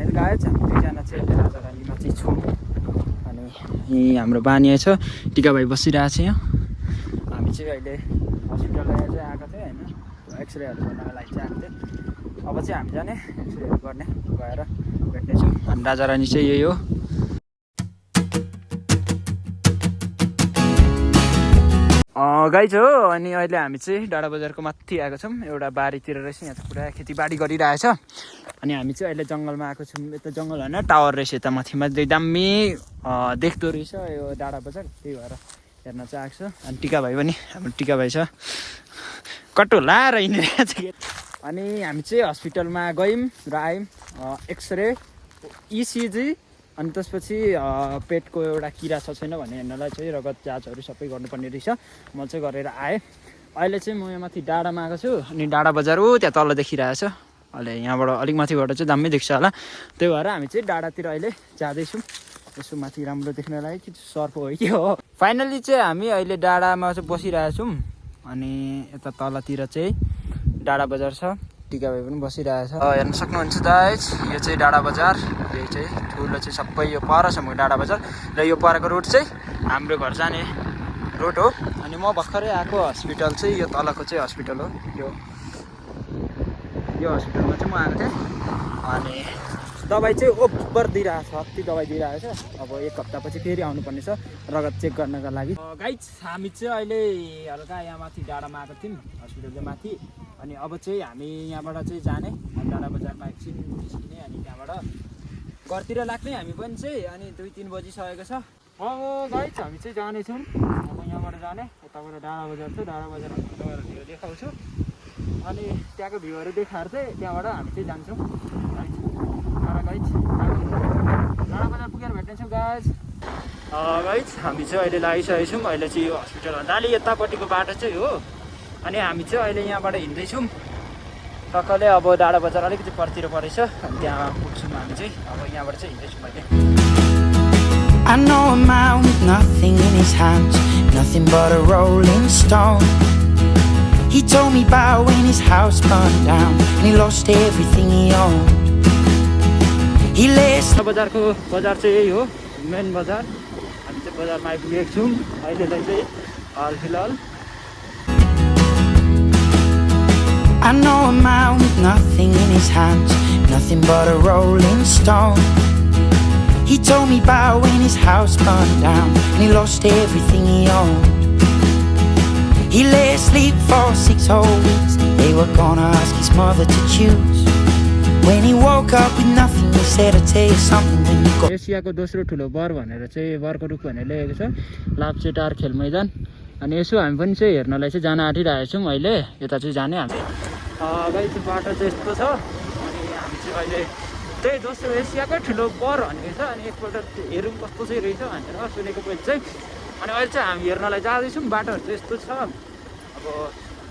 भनेर गाएछ हामी दुईजना चाहिँ राजा रानीमा चाहिँ छौँ। अनि यहीँ हाम्रो बानिया छ, टिका भाइ बसिरहेको छ यहाँ। हामी चाहिँ अहिले हस्पिटलमा चाहिँ आएको थियो होइन, एक्सरेहरू गर्नको लागि चाहिँ आएको थियो। अब चाहिँ हामी जाने एक्सरेहरू गर्ने गएर भेट्नेछौँ। अनि राजा रानी चाहिँ यही हो। गाइज हो। अनि अहिले हामी चाहिँ डाँडा बजारको माथि आएको छौँ, एउटा बारीतिर रहेछ। यहाँ चाहिँ पुरा खेतीबाडी गरिरहेछ। अनि हामी चाहिँ अहिले जङ्गलमा आएको छौँ। यता जङ्गल होइन, टावर रहेछ यता माथिमा चाहिँ, दामी देख्दो रहेछ यो डाँडा बजार, त्यही भएर हेर्न चाहिँ आएको छ। अनि टिका भाइ पनि, हाम्रो टिका भाइ छ, कट्टो लाएर हिँडिरहेको छ। अनि हामी चाहिँ हस्पिटलमा गयौँ र आयौँ। एक्सरे, इसिजी, अनि त्यसपछि पेटको एउटा किरा छ छैन भन्ने हेर्नलाई चाहिँ रगत जाँचहरू सबै गर्नुपर्ने रहेछ। म चाहिँ गरेर आएँ। अहिले चाहिँ म यहाँ माथि डाँडामा आएको छु। अनि डाँडा बजार हो त्यहाँ तल देखिरहेछ। अहिले यहाँबाट अलिक माथिबाट चाहिँ दामी देख्छ होला, त्यही भएर हामी चाहिँ डाँडातिर अहिले जाँदैछौँ। यसो माथि राम्रो देख्नलाई कि सर्प हो कि हो। फाइनल्ली चाहिँ हामी अहिले डाँडामा चाहिँ बसिरहेछौँ। अनि यता तलतिर चाहिँ डाँडा बजार छ, टिका भाइ पनि बसिरहेछ। हेर्न सक्नुहुन्छ गाइस, यो चाहिँ डाँडा बजार। यो चाहिँ ठुलो चाहिँ सबै यो परसम्म डाँडा बजार र यो परको रोड चाहिँ हाम्रो घर जाने रोड हो। अनि म भर्खरै आएको हस्पिटल चाहिँ यो तलको चाहिँ हस्पिटल हो। यो हस्पिटलमा चाहिँ म आएको थिएँ। अनि दबाई चाहिँ ओभर दिइरहेको छ, अति दबाई दिइरहेको छ। अब एक हप्तापछि फेरि आउनुपर्ने छ रगत चेक गर्नका लागि। गाइस हामी चाहिँ अहिले हल्का यहाँ माथि डाँडामा आएको थियौँ, हस्पिटलको माथि। अनि अब चाहिँ हामी यहाँबाट चाहिँ जाने डाँडा बजारमा एकछिन निस्किने, अनि त्यहाँबाट घरतिर लाग्ने हामी पनि चाहिँ। अनि 2-3 बजिसकेको छ। गाइस हामी चाहिँ जानेछौँ। अब यहाँबाट जाने, यताबाट डाँडा बजार छ, डाँडा बजारमा तपाईँहरू भ्यू देखाउँछु। अनि त्यहाँको भ्यूहरू देखाएर चाहिँ त्यहाँबाट हामी चाहिँ जान्छौँ। गाइस डाँडा बजार पुगेर भेट्नेछौँ गाइस। गाइस हामी चाहिँ अहिले लागिसकेको छौँ। अहिले चाहिँ यो हस्पिटलभन्दा अलि यतापट्टिको बाटो चाहिँ हो। अनि हामी चाहिँ अहिले यहाँबाट हिँड्दैछौँ टक्कले। अब डाँडा बजार अलिकति परतिर परेछ, अनि त्यहाँ पुग्छौँ हामी चाहिँ। अब यहाँबाट चाहिँ हिँड्दैछौँ अहिले। I know a man with nothing in his hands, nothing but a rolling stone. He told me about when his house burned down and he lost everything he owned. He lays बजारको बजार चाहिँ यही हो, main बजार। हामी चाहिँ बजारमा आइपुगेको छौँ अहिलेलाई चाहिँ हालफिलहाल। I know a man with nothing in his hands, nothing but a rolling stone. He told me about when his house burned down and he lost everything he owned. He lay asleep for 6 whole weeks. They were gonna ask his mother to choose. When he woke up with nothing, he said, I'll tell you something when you go. एसियाको दोस्रो ठुलो बर भनेर चाहिँ बरको रुख भनेर लेखेको छ, लाप्चेटार खेल मैदान। अनि यसो हामी पनि चाहिँ हेर्नलाई चाहिँ जान आँटिरहेको छौँ। अहिले यता चाहिँ जाने हामी। गाइस बाटो चाहिँ यस्तो छ। अनि हामी चाहिँ अहिले त्यही दोस्रो एसियाकै ठुलो बर भनेको छ। अनि एकपल्ट हेरौँ कस्तो चाहिँ रहेछ भनेर सुनेको पनि चाहिँ। अनि अहिले चाहिँ हामी हेर्नलाई जाँदैछौँ। बाटोहरू चाहिँ यस्तो छ, अब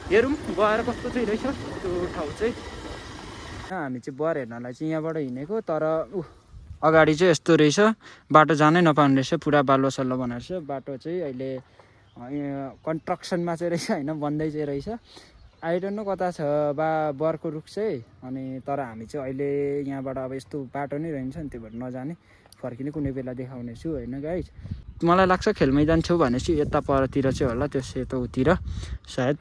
हेरौँ गएर कस्तो चाहिँ रहेछ त्यो ठाउँ चाहिँ। हामी चाहिँ बर हेर्नलाई चाहिँ यहाँबाट हिँडेको, तर अगाडि चाहिँ यस्तो रहेछ, बाटो जानै नपाउने रहेछ, पुरा बालुवा सल्लो बनाएको छ। बाटो चाहिँ अहिले कन्स्ट्रक्सनमा चाहिँ रहेछ होइन, बन्दै चाहिँ रहेछ। आई डोन्ट नो कता छ बरको रुख चाहिँ। अनि तर हामी चाहिँ अहिले यहाँबाट अब यस्तो बाटो नै रहन्छ नि, त्यही भएर नजाने, फर्किने कुनै बेला देखाउने छु होइन गाइस। मलाई लाग्छ खेल मैदान छेउ भनेपछि यता परतिर चाहिँ होला, त्यो सेतोतिर सायद।